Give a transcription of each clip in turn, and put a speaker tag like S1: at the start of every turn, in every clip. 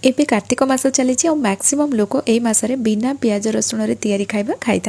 S1: ଏବେ कार्तिक मास चली मैक्सिमम लोक यही मसरे बिना पियाज रसुण तैयारी खाଇବା खाई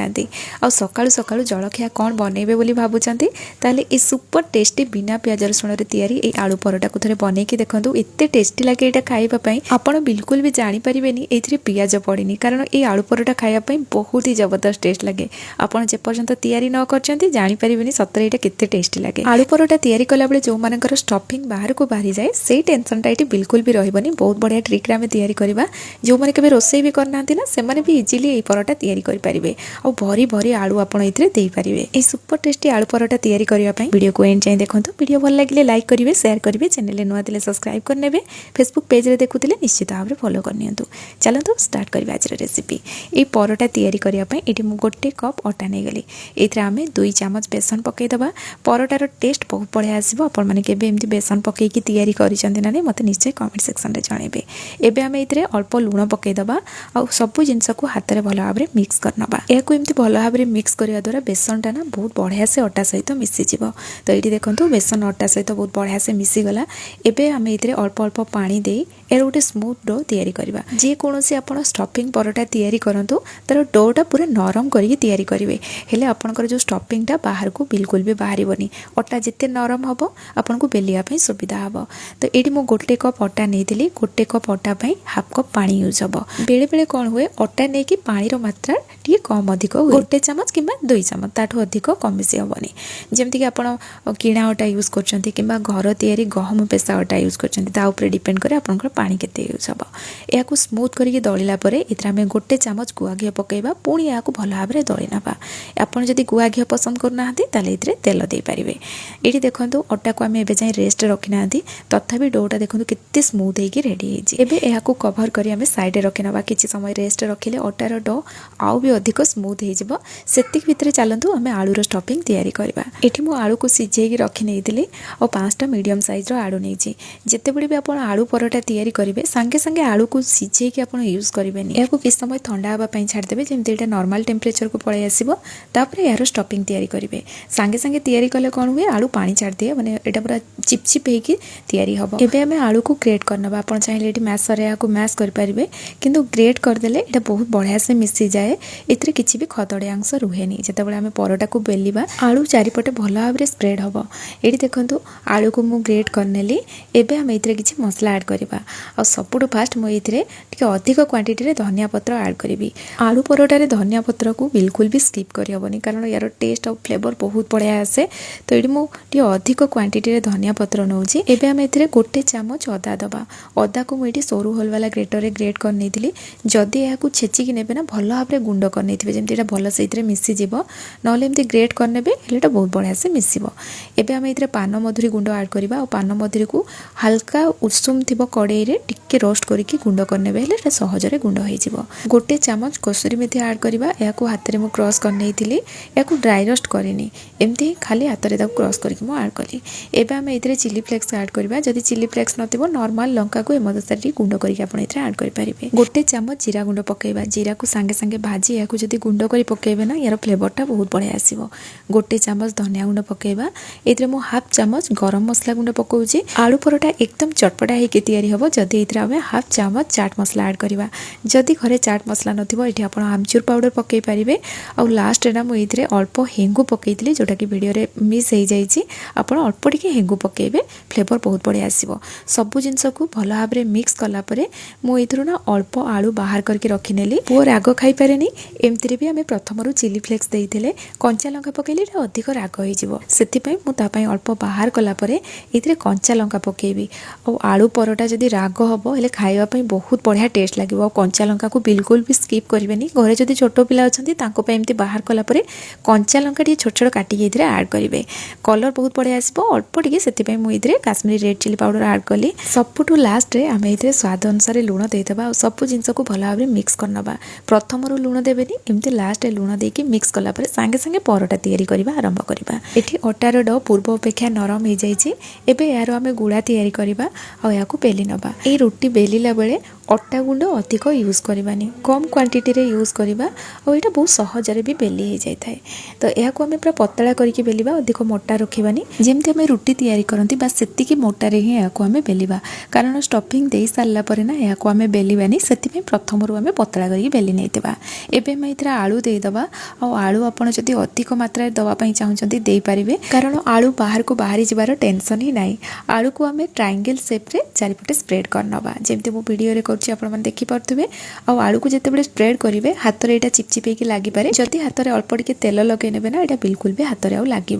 S1: आ सकाळु सकाळु जलखिया कौन बनइबे बोली भाबुचंती ताले ए सुपर टेस्टी बिना पियाज रसुण तैयारी ए आलू परोटा को थरे बनैकी देखंतु एते टेस्टी लागे एटा खाइबा पई आपण बिल्कुल भी जानि परिबेनी एथिरे पियाज पड़िनी कारण ए आलू परोटा खाइबा पई बहुत ही जबरदस्त टेस्ट लागे आपण जे पर्यंत तैयारी न करचंती जानि परिबेनी सतरे एटा केते टेस्टी लागे आलू परोटा तैयारी कला बेले जो मानकर स्टफिंग बाहर को बाहरी जाए से टेंशन टा एटी बिल्कुल भी रहबनी बहुत बढ़िया ट्रिक रे तैयारी करवा जो मैंने केबे रोसई भी करना ना से माने भी इजीली ए परोटा तैयारी करि परिबे आ भरी भरी आलू आपण इथरे देई परिबे ए सुपर टेस्टी आलू परोटा तैयारी करिया पई वीडियो को एंड जाय देखंतु वीडियो भल लागिले लाइक करिवे शेयर करिवे चैनल नुआ दिले सब्सक्राइब करनेबे फेसबुक पेज रे देखुतिले निश्चित भाव फॉलो करनियंतु चलंतु स्टार्ट करबे आज रेसिपी ए परोटा तैयारी करिया पई एटी मु गोटे कप आटा नै गली एथरे आमे 2 चम्मच बेसन पकै दबा परोटार टेस्ट बहुत बढ़िया आसीबो आपण माने केबे एमती बेसन पकै की तैयारी करिसंती ना मते निश्चय कमेंट सेक्शन रे जणेबे एबे आमे इतरे अल्प लुण पकईदबा आ सबू जिनस को हाथ में भल भाव मिक्स करनबा याकू एमती भल भाव मिक्स करने द्वारा बेसनटा ना बहुत बढ़िया से अटा सहित मिसीज तो ये देखो बेसन अटा सहित बहुत बढ़िया से मिसीगला एबे आमे इतरे अल्प अल्प पानी दे यार गोटे स्मूथ डो तैयारी करबा जे कोनोसी आपण स्टफिंग परोटा तैयारी करंतु तार डोटा पूरा नरम करके तैयारी करिवे हेले आपनकर जो स्टफिंगटा बाहर को बिल्कुल भी बाहरिबनी अटा जिते नरम हबो आपन को बेलिया पई सुविधा हबो तो एडी मो गोटे कप अटा नेथिली गोटे कप अटा पई हाफ कप पानी यूज हम बेले बेले कौन हुए अटा नहीं कि पानी मात्रा टी कम अधिक हुए गोटे चमच कि 2 चमच ताठू अधिक कम बेसी हेनी जमती कि आप किणा अटा यूज कर घर तैयारी गहम पेसा अटा यूज कर डिपेंड करे आपंकर पानी केते यूज हम या स्मूथ करके दलिला इतने आम गोटे चमच गुआ घी पकईबा पुणी या भल भाव में दली ना आपड़ जदि गुआ घी पसंद करना तेल दे पारे ये देखो अटा को आम एवं रेस्ट रखी ना तथापि डोटा देखो केते स्मूथ होगी रेडी हो कभर करी आम साइड रखी ना किसी समय रेस्ट रखिले अटार डो आउ भी अधिक स्मूथ हो सेतिक भितर चलतु आम आलूर स्टफिंग तैयारी करवा एठी मु आलू को सिझेकी रखी नहीं और 5टा मीडियम साइज आलू नहीं जिते बड़े भी आप आलू परोटा तैयारी करेंगे सांगे सांगे आलू को सिझेकी आप यूज करेंगे या किसी समय ठंडा हाँपाई छाड़देवे जमी यहाँ नॉर्मल टेम्परेचर को पलि आसो तापर यार स्टफिंग तैयारी करेंगे सांगे सांगे तैयारी कले कौन हुए आलू पानी छाड़दिए मैंने यहाँ पूरा चिपचिप होगी तैयारी हम एवं आम आलू को ग्रेट करना आप चाहिए मैसर मैश करेंगे किंतु ग्रेट करदेले ये बहुत बढ़िया से मिसी जाए इतरे किसी भी खदड़िया अंश रुहे जिते आम परोटा को बेलिबा आलू चारिपटे भल भाव में स्प्रेड हम ये देखो आलू को मुझे ग्रेट करनेली एवं आम ये किसी मसला ऐड करवा आ सबुठ फास्ट मुझे अधिक क्वांटिटी धनिया पत्र ऐड करी आलू परोटारे धनिया पत्र को बिल्कुल भी स्किप करहबनी कारण यार टेस्ट और फ्लेवर बहुत बढ़िया आसे तो ये मुझे अधिक क्वांटिटी धनिया पत्र नौची एवं आम ये गोटे चामच अदा दबा अदा को मुझे सरू होल वाला ग्रेटर ग्रेट कर जदि यह छेचिकी ने भल भाव में गुंड करने जमी भल से मिसीज ना ग्रेट करने बहुत बढ़िया से मिसब एवं आम ये पान मधुरी गुंड ऐड करवा पान मधुरी को हल्का उषुम थी कड़े टिके रोस्ट करके गुंड करने सहजरे गुंड हो गोटे चामच कसूरी मेथी ऐड करवा या हाथ में क्रश कर या ड्राई रोस्ट करनी एमती खाली हाथ में क्रश करके ऐड कली एवं आम ये चिली फ्लेक्स ऐड करवा जदि चिली फ्लेक्स नॉर्मल लंका को हेमदस्तारे गुंड करके ऐड करेंगे गोटे चामच जीरा गुंड पकईवा जीरा को सांगे सांगे भाजी या जब गुंड कर पकईबे ना यार फ्लेवरटा बहुत बढ़िया आसो गोटे चामच धनिया गुंड पकईवा ये मु हाफ चामच गरम मसला गुंड पकाउछि आलू परोटा एकदम चटपटा होकर तैयारी हम जदि ये आम हाफ चामच चाट मसला ऐड करवा जदि घरे चाट मसला नथिबो एठी आपण आमचूर पाउडर पकई पारिबे आ लास्ट ना मु इथरे अल्प हेंगु पकईतली जोटा कि वीडियो रे मिस हो जाइछि आपण अल्प टिके हेंगु पकईबे फ्लेवर बहुत बढ़िया आसीबो सबु जिंस को भल भाव में मिक्स कला परे मु इथरु ना अल्प आलू बाहर करके रखिनेली पुओ राग खाई पारेनी एमती भी आम प्रथम चिली फ्लेक्स देते कंचा लंका पकईले अधिक राग हो अल्प बाहर कलापर ये कंचा लंका पकईबी और आलू परोटा जदि राग हम हेल्ले खावाई बहुत बढ़िया टेस्ट लगे और कंचा लंका को बिल्कुल भी स्किप करेंगे घरे जदि छोट पिला अच्छा एमती बाहर कलापर कंचा लंका टे छोट छोट काटिक ऐड करेंगे कलर बहुत बढ़िया आसो अल्प टे से मुझे Kashmiri red chilli powder add कली सबुठू लास्ट रे आम ये स्वाद अनुसार लुण देदेबा सब जिनस को भल भाव में मिक्स करनबा प्रथम लुण देवेनी एमती लास्ट लुण देकी मिक्स कला पर सांगे सांगे परोटा तैयारी करबा आरंभ करबा एठी अटार डो पूर्व अपेक्षा नरम हो जाइए एबे यार आम गुड़ा तैयारी करबा आ याकू बेली नबा ए रोटी बेलिला बेले अटा गुंड अधिक यूज करवानी कम क्वांटिटी रे यूज करवा और यहाँ बहुत सहजरे भी बेली हो जाए। तो यह आम पूरा पतला करके बेलिबा अधिक मोटा रखिबानी जेमती आम रुटी तैयारी करती बस सेतिकी मोटारे ही यहाँ आम बेलिबा कारण स्टफिंग दे सारा पर ना यहाँ आम बेलिबानी से प्रथम आम पतला करके बेली नहीं एबे मैं इधर आलू देदेबा और आलू आपड़ जदि अधिक मात्रा दवाई चाहते देपारे कारण आलू बाहर को बाहरी जबार टेंशन ही ना आलू को आम ट्रायंगल शेप्रे चारिपटे स्प्रेड करनवा जमती मो वीडियो कर आपण मैंने देखिपे आलू को जिते स्प्रेड करेंगे हाथ में यहाँ चिपचिपे लगिपे जदि हाथ में अल्प टे तेल लगे ने ना यहाँ बिल्कुल भी हाथ में आउ लगे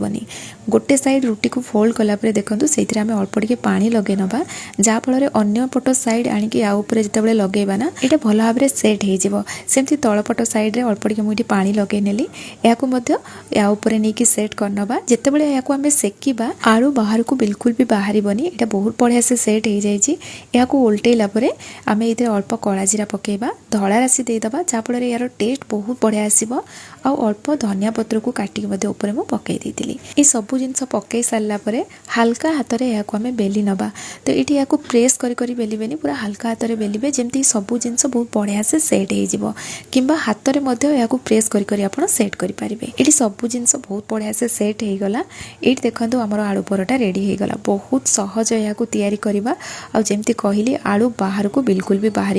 S1: गोटे साइड रुटी को फोल्ड कलापर देखो से आम अल्प टे पानी लगे नवा जहाँफल अन्य पट साइड आणिकी आउे जिते लगेगा ना यहाँ भल भाव में सेट होमती तलपट साइड्रे अल्प टे मुझे पानी लगे नेली या नहीं सेट करनवा जिते बड़े यहाँ आम सेकिबा आलू बाहर को बिल्कुल भी बाहर यहाँ बहुत बढ़िया से सेट हो जाए उल्टेला आम ये अल्प कला जीरा पकेबा धला राशि देदेबा जहाँफल यार टेस्ट बहुत बढ़िया आसो अल्प धनिया पत्र को काटिक ऊपर मुझे पकई ये सब जिनस पकई सारापर हाल्का हाथ में यहाँ आम बेली नवा तो ये यहाँ प्रेस करी बेलिबेनी पूरा हाल्का हाथ में बेलिबे जमती सब जिनस बहुत बढ़िया से सेट हो किंबा हाथ में यहाँ प्रेस करी आप सेट करेंगे ये सब जिनस बहुत बढ़िया से सेट हो गला ये देखो आमर आलू परोटा रेडी हो गला बहुत सहज यहाँ तैयारी करवा आ जमती कहली आलू बाहर को बिल्कुल भी बाहर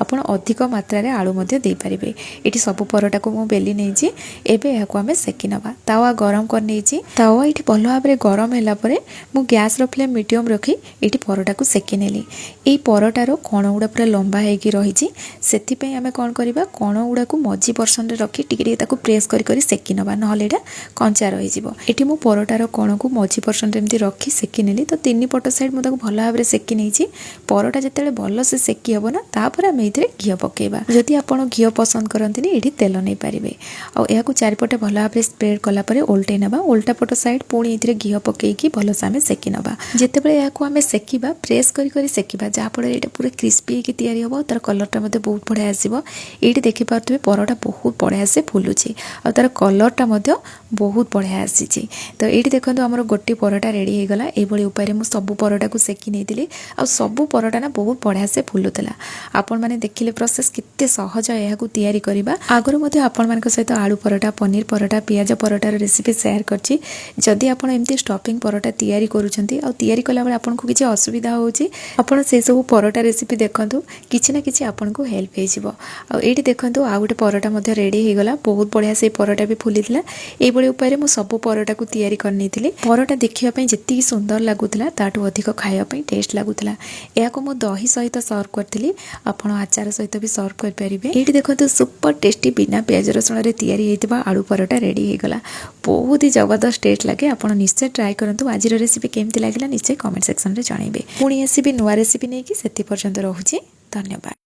S1: आप अधिक मात्रा आलू दे पारे ये सब परोटा को मुझे बेली नहीं एबे यहाँ आम सेकी नवा तावा गरम कर नहीं तावा ये भल भाव में गरम है मुझे गैस फ्लेम मीडियम रखी ये परोटा को सेकी नेली ये परोटार कण गुड़ा पूरा लंबा होगी रही से आम कौन करवा कण गुड़ा को मझी पर्सन रखी टी प्रेस करी सेकी नवा ना कंचा रही ये मो परोटार कण को मझी पर्सन एमती रखी सेकी नेली तो तीन पट साइड मुझे भल भाव में सेकी नहीं परोटा जिते भल से सेकी हम ना तापर आम ये घी पकेबा जदि आप घी पसंद करती ये तेल नहीं पारे आउ चारिपटे भल भाव में स्प्रेड कलापर ओल्टे ना उल्टा पट साइड पुणी ये घी पकईकी भलसे आम सेकी नवा जितेबाला यहाँ आम सेकिबा प्रेस करी सेकिबा जहाँफल ये पूरा क्रिस्पी तैयारी हम तार कलरटा बहुत बढ़िया आसो ये देखिपे परोटा बहुत बढ़िया से फुलुची और तार कलरटा बहुत बढ़िया आसी तो ये देखो आम गोटे परोटा रेडी हो गला ये उपाय मुझे सब परोटा को सेकी नहीं आ सब परोटा ना बहुत बढ़िया से फुलुला आपण मैंने देखिले प्रोसेस कितने सहज यहाँ तैयारी करवा आगुरी आपण मान सहित आलू परोटा पनीर परोटा पियाज परोटार रेसिपी शेयर करछि जदि आपण एमती स्टफिंग परोटा तैयारी करूछंती आ तैयारी कला बेले आपन को किछि असुविधा होउछि आपण से सब परोटा रेसिपी देखंतु किछि ना किछि आपन को हेल्प हे जिवो आ एठी देखंतु आ गोटे परोटा मध्ये रेडी हे गला बहुत बढ़िया से परोटा भी फुलिथिला ए बळे उपाय मु सब परोटा को तैयारी करनीथिली परोटा देखिया पई जति सुंदर लागुथिला ताटू अधिक खाया पई टेस्ट लागुथिला या को मु दही सहित सर्व करथिली आपण आचार सहित भी सर्व कर परिबे एठी देखंतु सुपर टेस्टी बिना प्याज रसुण रे तैयारी हेतिबा आलू परोटा रेडी हे गला बहुत ही जबरदस्त टेस्ट लगे आप निश्चय ट्राए करंतु आज रेसिपी केमती लागला निश्चय कमेंट सेक्शन रे जणाइबे पुणी आसीबे नुआ रेसिपी नेकी सेति पर्यंत रहूची धन्यवाद।